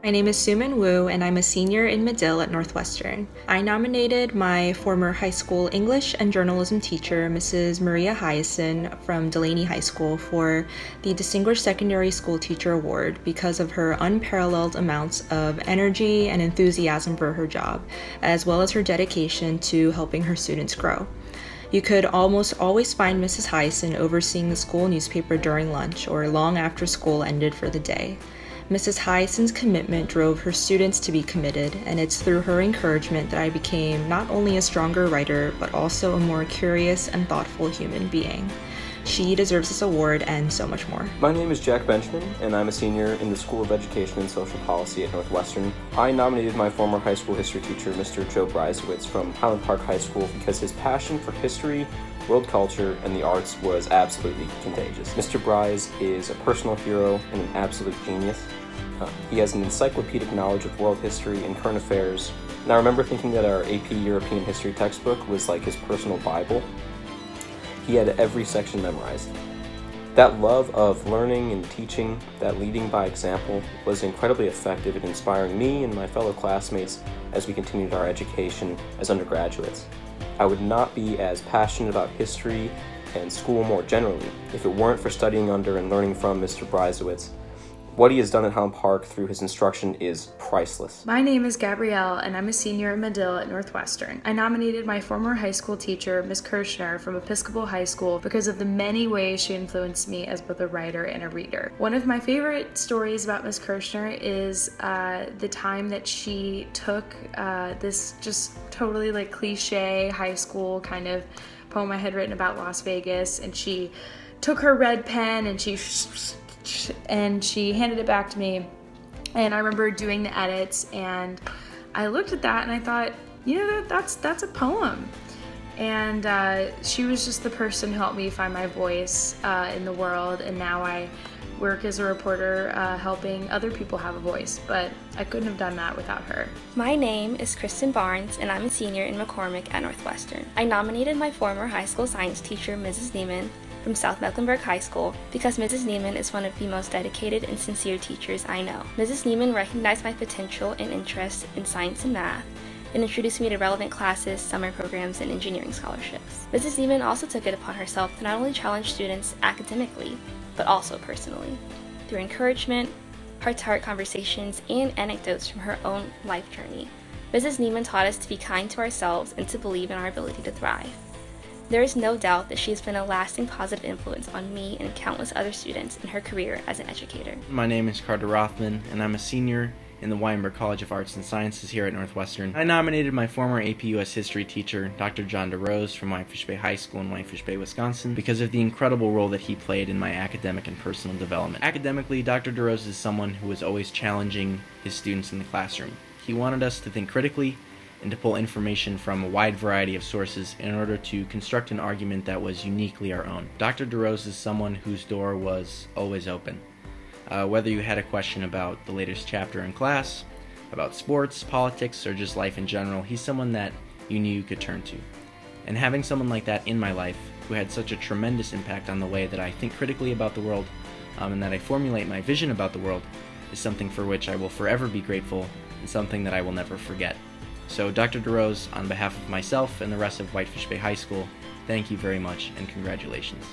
My name is Suman Woo, and I'm a senior in Medill at Northwestern. I nominated my former high school English and journalism teacher, Mrs. Maria Hyacin from Delaney High School, for the Distinguished Secondary School Teacher Award because of her unparalleled amounts of energy and enthusiasm for her job, as well as her dedication to helping her students grow. You could almost always find Mrs. Hyacin overseeing the school newspaper during lunch or long after school ended for the day. Mrs. Hyacin's commitment drove her students to be committed, and it's through her encouragement that I became not only a stronger writer, but also a more curious and thoughtful human being. She deserves this award and so much more. My name is Jack Benjamin, and I'm a senior in the School of Education and Social Policy at Northwestern. I nominated my former high school history teacher, Mr. Joe Breisowitz from Highland Park High School, because his passion for history, world culture, and the arts was absolutely contagious. Mr. Bryce is a personal hero and an absolute genius. He has an encyclopedic knowledge of world history and current affairs, and I remember thinking that our AP European history textbook was like his personal Bible. He had every section memorized. That love of learning and teaching, that leading by example, was incredibly effective in inspiring me and my fellow classmates as we continued our education as undergraduates. I would not be as passionate about history and school more generally if it weren't for studying under and learning from Mr. Breisowitz. What he has done at Highland Park through his instruction is priceless. My name is Gabrielle, and I'm a senior at Medill at Northwestern. I nominated my former high school teacher, Ms. Kirchner, from Episcopal High School because of the many ways she influenced me as both a writer and a reader. One of my favorite stories about Ms. Kirchner is the time that she took this just totally like cliche high school kind of poem I had written about Las Vegas, and she took her red pen and she handed it back to me, and I remember doing the edits, and I looked at that and I thought, that's a poem. And she was just the person who helped me find my voice in the world, and now I work as a reporter helping other people have a voice, but I couldn't have done that without her. My name is Kristen Barnes, and I'm a senior in McCormick at Northwestern. I nominated my former high school science teacher, Mrs. Neiman, from South Mecklenburg High School because Mrs. Neiman is one of the most dedicated and sincere teachers I know. Mrs. Neiman recognized my potential and interest in science and math and introduced me to relevant classes, summer programs, and engineering scholarships. Mrs. Neiman also took it upon herself to not only challenge students academically, but also personally, through encouragement, heart-to-heart conversations, and anecdotes from her own life journey. Mrs. Neiman taught us to be kind to ourselves and to believe in our ability to thrive. There is no doubt that she has been a lasting positive influence on me and countless other students in her career as an educator. My name is Carter Rothman, and I'm a senior in the Weinberg College of Arts and Sciences here at Northwestern. I nominated my former AP US history teacher, Dr. John DeRose from Whitefish Bay High School in Whitefish Bay, Wisconsin, because of the incredible role that he played in my academic and personal development. Academically, Dr. DeRose is someone who was always challenging his students in the classroom. He wanted us to think critically and to pull information from a wide variety of sources in order to construct an argument that was uniquely our own. Dr. DeRose is someone whose door was always open. Whether you had a question about the latest chapter in class, about sports, politics, or just life in general, he's someone that you knew you could turn to. And having someone like that in my life, who had such a tremendous impact on the way that I think critically about the world, and that I formulate my vision about the world, is something for which I will forever be grateful and something that I will never forget. So Dr. DeRose, on behalf of myself and the rest of Whitefish Bay High School, thank you very much and congratulations.